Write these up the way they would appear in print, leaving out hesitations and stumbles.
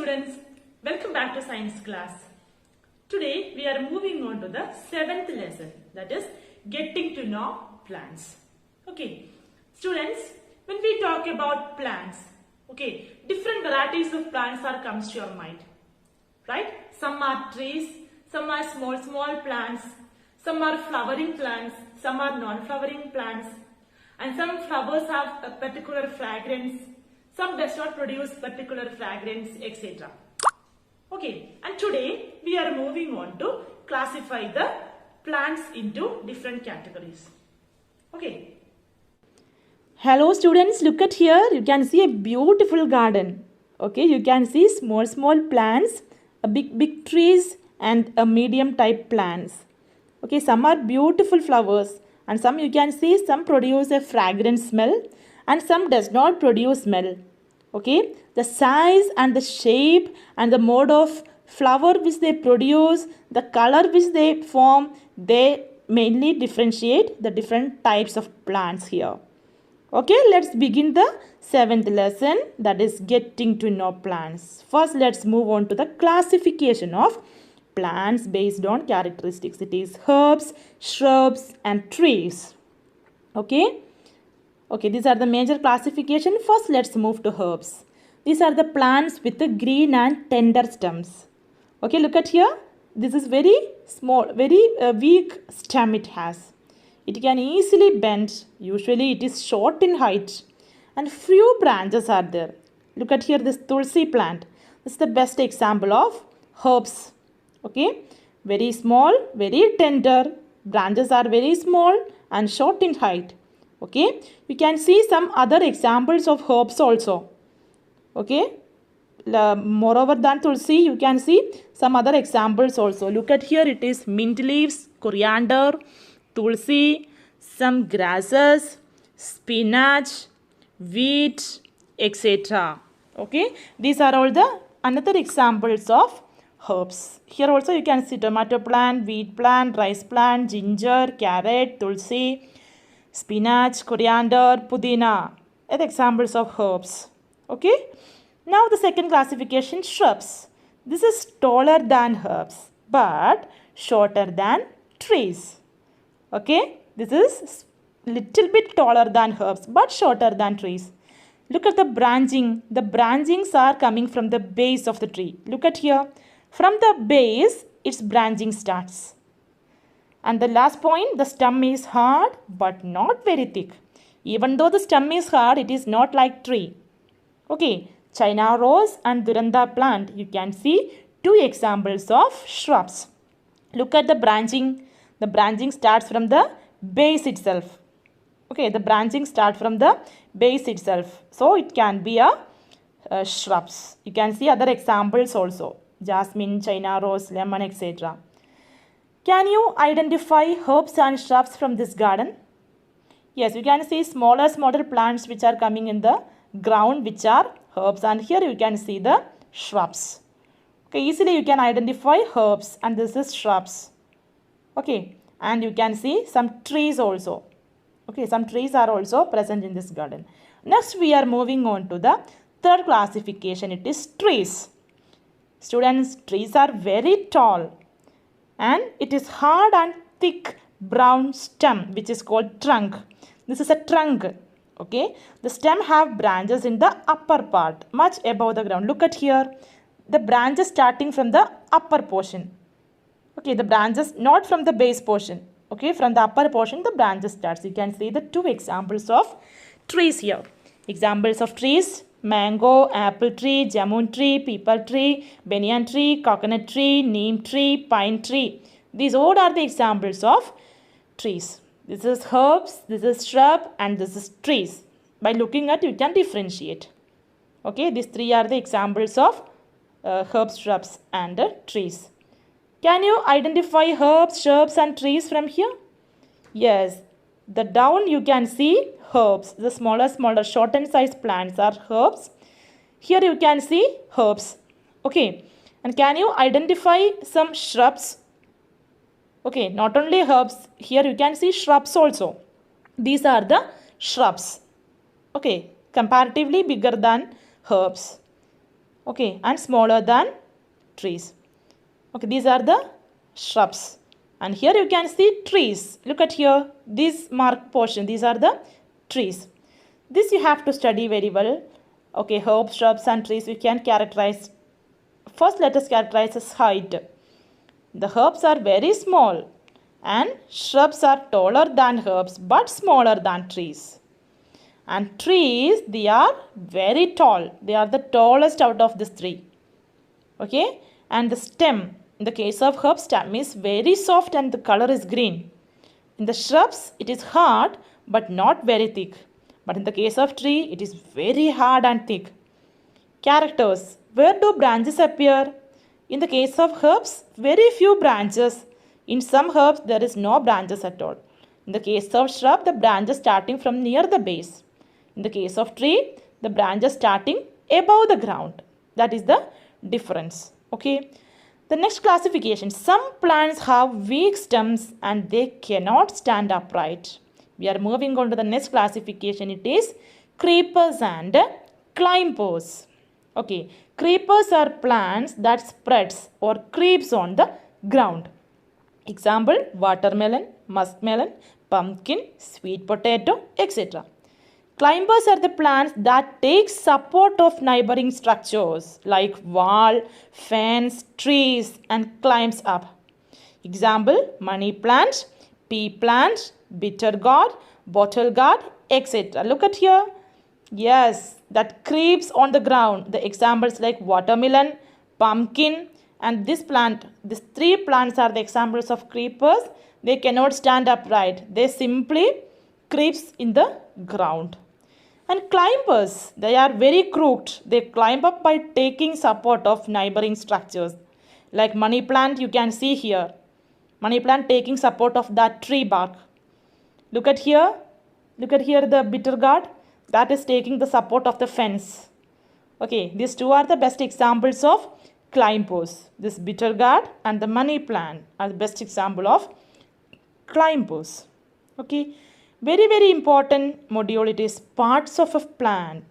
students, welcome back to science class. Today we are moving on to the 7th lesson, that is getting to know plants. Okay, students, when we talk about plants, different varieties of plants comes to your mind, right? Some are trees, some are small plants, some are flowering plants, some are non-flowering plants, and some flowers have a particular fragrance, some does not produce particular fragrance, etc. Okay, and today we are moving on to classify the plants into different categories. Okay. Hello students, look at here. You can see a beautiful garden. Okay, you can see small plants, a big trees and a medium type plants. Okay, some are beautiful flowers and some you can see some produce a fragrant smell and some does not produce smell. Okay, the size and the shape and the mode of flower which they produce, the color which they form, they mainly differentiate the different types of plants here. Okay, let's begin the 7th lesson, that is getting to know plants. First, let's move on to the classification of plants based on characteristics. It is herbs, shrubs and trees. Okay, these are the major classification. First, let's move to herbs. These are the plants with the green and tender stems. Okay, look at here. This is very small, very weak stem it has. It can easily bend. Usually it is short in height and few branches are there. Look at here, this tulsi plant. This is the best example of herbs. Okay, very small, very tender. Branches are very small and short in height. Okay, we can see some other examples of herbs also. Okay, moreover than tulsi, you can see some other examples also. Look at here, it is mint leaves, coriander, tulsi, some grasses, spinach, wheat, etc. Okay, these are all the another examples of herbs. Here also you can see tomato plant, wheat plant, rice plant, ginger, carrot, tulsi, spinach, coriander, pudina, are examples of herbs. Okay, now the second classification, shrubs. This is taller than herbs but shorter than trees. Okay, this is little bit taller than herbs but shorter than trees. Look at the branching. The branchings are coming from the base of the tree. Look at here. From the base, its branching starts. And the last point, the stem is hard but not very thick. Even though the stem is hard, it is not like tree. Okay, China rose and Duranda plant. You can see two examples of shrubs. Look at the branching. The branching starts from the base itself. Okay, the branching starts from the base itself. So it can be a shrubs. You can see other examples also. Jasmine, China rose, lemon, etc. Can you identify herbs and shrubs from this garden? Yes, you can see smaller plants which are coming in the ground which are herbs, and here you can see the shrubs. Okay, easily you can identify herbs and this is shrubs. Okay, and you can see some trees also. Okay, some trees are also present in this garden. Next we are moving on to the third classification. It is trees. Students, trees are very tall and it is hard and thick brown stem which is called trunk. This is a trunk. Okay, the stem have branches in the upper part much above the ground. Look at here, the branches starting from the upper portion. Okay, the branches not from the base portion. Okay, from the upper portion the branches starts. You can see the two examples of trees here. Examples of trees: mango, apple tree, jamun tree, peepal tree, banyan tree, coconut tree, neem tree, pine tree. These all are the examples of trees. This is herbs, this is shrub and this is trees. By looking at you can differentiate. Okay, these three are the examples of herbs, shrubs and trees. Can you identify herbs, shrubs and trees from here? Yes, the down you can see herbs. The smaller shortened size plants are herbs. Here you can see herbs. Okay, and can you identify some shrubs? Okay, not only herbs, here you can see shrubs also. These are the shrubs. Okay, comparatively bigger than herbs. Okay, and smaller than trees. Okay, these are the shrubs. And here you can see trees. Look at here, this marked portion, these are the trees. This you have to study very well. Okay, herbs, shrubs and trees we can characterize. First let us characterize as height. The herbs are very small and shrubs are taller than herbs but smaller than trees. And trees, they are very tall. They are the tallest out of these three. Okay, and the stem, in the case of herb, stem is very soft and the color is green. In the shrubs, it is hard but not very thick. But in the case of tree, it is very hard and thick. Characters, where do branches appear? In the case of herbs, very few branches. In some herbs, there is no branches at all. In the case of shrub, the branches starting from near the base. In the case of tree, the branches starting above the ground. That is the difference. Okay. The next classification. Some plants have weak stems and they cannot stand upright. We are moving on to the next classification. It is creepers and climbers. Okay. Creepers are plants that spreads or creeps on the ground. Example, watermelon, muskmelon, pumpkin, sweet potato, etc. Climbers are the plants that take support of neighboring structures like wall, fence, trees and climbs up. Example, money plant, pea plant, bitter gourd, bottle gourd, etc. Look at here. Yes, that creeps on the ground. The examples like watermelon, pumpkin and this plant. These three plants are the examples of creepers. They cannot stand upright. They simply creeps in the ground. And climbers, they are very crooked. They climb up by taking support of neighboring structures. Like money plant, you can see here. Money plant taking support of that tree bark. Look at here. Look at here the bitter gourd. That is taking the support of the fence. Okay, these two are the best examples of climbers. This bitter gourd and the money plant are the best example of climbers. Okay. Very important module, it is parts of a plant.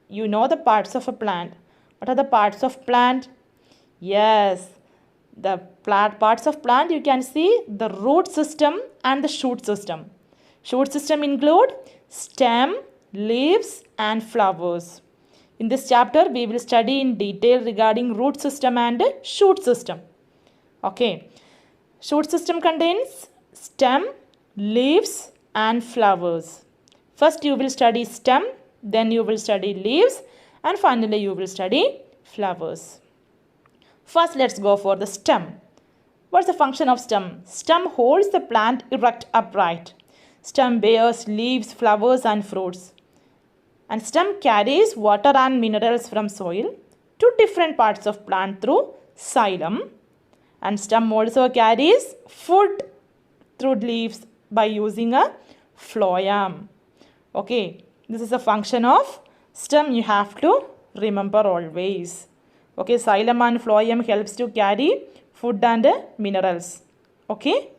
You know the parts of a plant. What are the parts of plant? Yes, the parts of plant you can see the root system and the shoot system. Shoot system include stem, leaves and flowers. In this chapter we will study in detail regarding root system and shoot system. Okay, shoot system contains stem, leaves and flowers. First you will study stem, then you will study leaves and finally you will study flowers. First let's go for the stem. What's the function of stem? Stem holds the plant erect upright. Stem bears leaves, flowers and fruits. And stem carries water and minerals from soil to different parts of plant through xylem. And stem also carries food through leaves by using a phloem. Okay, this is a function of stem you have to remember always. Okay, xylem and phloem helps to carry food and minerals. Okay.